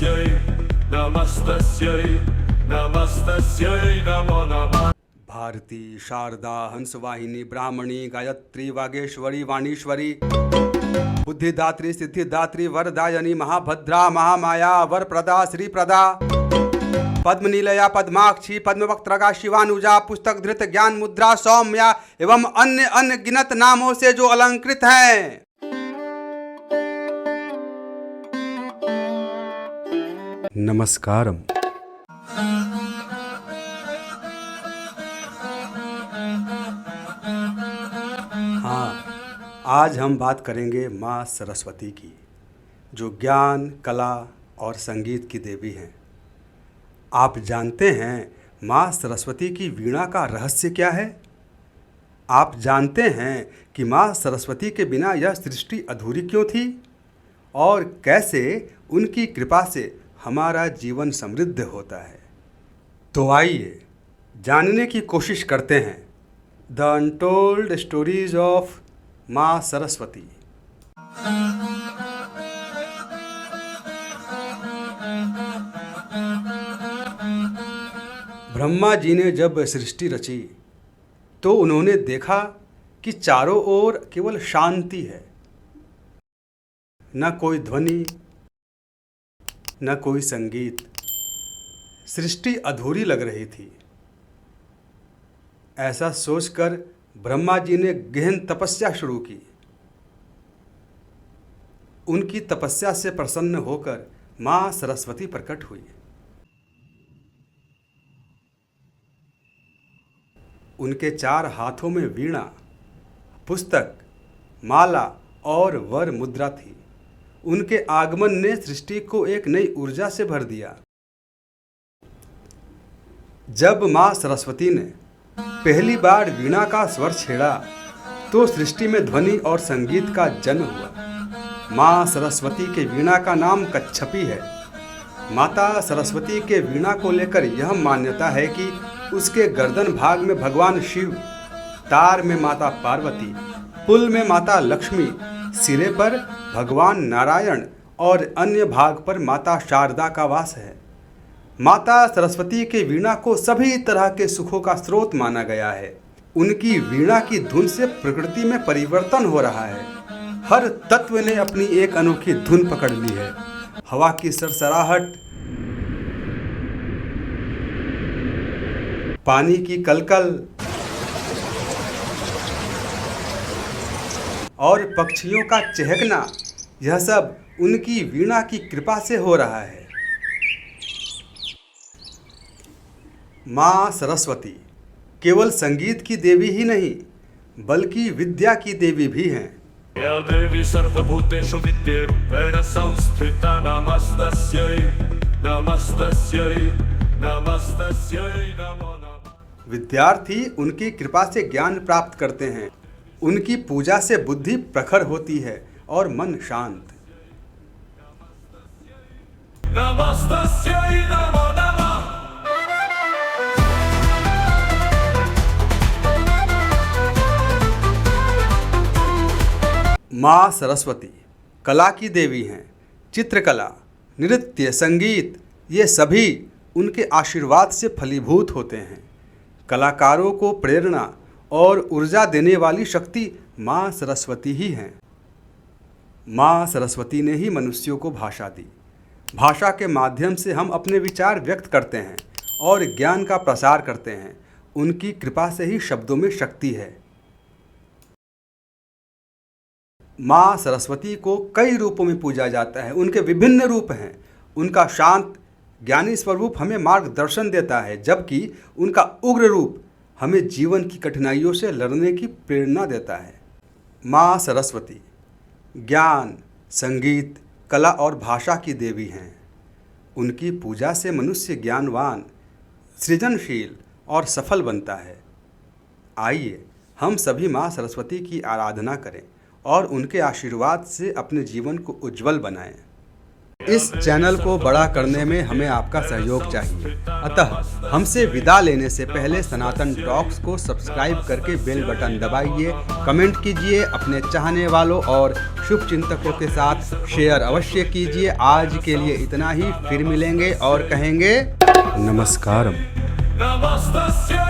नमस्तस्यै नमस्तस्यै नमस्तस्यै नमो नमः। भारती शारदा हंसवाहिनी ब्राह्मणी गायत्री वागेश्वरी वाणीश्वरी बुद्धिदात्री सिद्धिदात्री वरदायनी महाभद्रा महामाया वरप्रदा श्रीप्रदा पद्मनीलया पद्माक्षी पद्मवक्त्रगा शिवानुजा पुस्तक धृत ज्ञान मुद्रा सौम्या एवं अन्य अनगिनत नामों से जो अलंकृत हैं। नमस्कारम। हाँ, आज हम बात करेंगे माँ सरस्वती की, जो ज्ञान कला और संगीत की देवी हैं। आप जानते हैं माँ सरस्वती की वीणा का रहस्य क्या है? आप जानते हैं कि माँ सरस्वती के बिना यह सृष्टि अधूरी क्यों थी और कैसे उनकी कृपा से हमारा जीवन समृद्ध होता है? तो आइए जानने की कोशिश करते हैं द अनटोल्ड स्टोरीज ऑफ माँ सरस्वती। ब्रह्मा जी ने जब सृष्टि रची तो उन्होंने देखा कि चारों ओर केवल शांति है, न कोई ध्वनि न कोई संगीत। सृष्टि अधूरी लग रही थी। ऐसा सोचकर ब्रह्मा जी ने गहन तपस्या शुरू की। उनकी तपस्या से प्रसन्न होकर माँ सरस्वती प्रकट हुई। उनके 4 हाथों में वीणा, पुस्तक, माला और वर मुद्रा थी। उनके आगमन ने सृष्टि को एक नई ऊर्जा से भर दिया। जब माँ सरस्वती ने पहली बार वीणा का स्वर छेड़ा तो सृष्टि में ध्वनि और संगीत का जन्म हुआ। माँ सरस्वती के वीणा का नाम कच्छपी है। माता सरस्वती के वीणा को लेकर यह मान्यता है कि उसके गर्दन भाग में भगवान शिव, तार में माता पार्वती, पुल में माता लक्ष्मी, सिरे पर भगवान नारायण और अन्य भाग पर माता शारदा का वास है। माता सरस्वती के वीणा को सभी तरह के सुखों का स्रोत माना गया है। उनकी वीणा की धुन से प्रकृति में परिवर्तन हो रहा है। हर तत्व ने अपनी एक अनोखी धुन पकड़ ली है। हवा की सरसराहट, पानी की कलकल और पक्षियों का चहकना, यह सब उनकी वीणा की कृपा से हो रहा है। माँ सरस्वती केवल संगीत की देवी ही नहीं, बल्कि विद्या की देवी भी हैं। या देवी सर्वभूतेषु विद्यारूपेण संस्थिता नमस्तस्यै नमस्तस्यै नमस्तस्यै नमो नमः। विद्यार्थी उनकी कृपा से ज्ञान प्राप्त करते हैं। उनकी पूजा से बुद्धि प्रखर होती है और मन शांत। नमस्तस्यै नमो नमः। माँ सरस्वती कला की देवी हैं। चित्रकला, नृत्य, संगीत, ये सभी उनके आशीर्वाद से फलीभूत होते हैं। कलाकारों को प्रेरणा और ऊर्जा देने वाली शक्ति माँ सरस्वती ही हैं। माँ सरस्वती ने ही मनुष्यों को भाषा दी। भाषा के माध्यम से हम अपने विचार व्यक्त करते हैं और ज्ञान का प्रसार करते हैं। उनकी कृपा से ही शब्दों में शक्ति है। माँ सरस्वती को कई रूपों में पूजा जाता है। उनके विभिन्न रूप हैं। उनका शांत ज्ञानी स्वरूप हमें मार्गदर्शन देता है, जबकि उनका उग्र रूप हमें जीवन की कठिनाइयों से लड़ने की प्रेरणा देता है। माँ सरस्वती ज्ञान, संगीत, कला और भाषा की देवी हैं। उनकी पूजा से मनुष्य ज्ञानवान, सृजनशील और सफल बनता है। आइए हम सभी माँ सरस्वती की आराधना करें और उनके आशीर्वाद से अपने जीवन को उज्जवल बनाएं। इस चैनल को बड़ा करने में हमें आपका सहयोग चाहिए। अतः हमसे विदा लेने से पहले सनातन टॉक्स को सब्सक्राइब करके बेल बटन दबाइए, कमेंट कीजिए, अपने चाहने वालों और शुभ चिंतकों के साथ शेयर अवश्य कीजिए। आज के लिए इतना ही, फिर मिलेंगे और कहेंगे नमस्कारम। नमस्ते।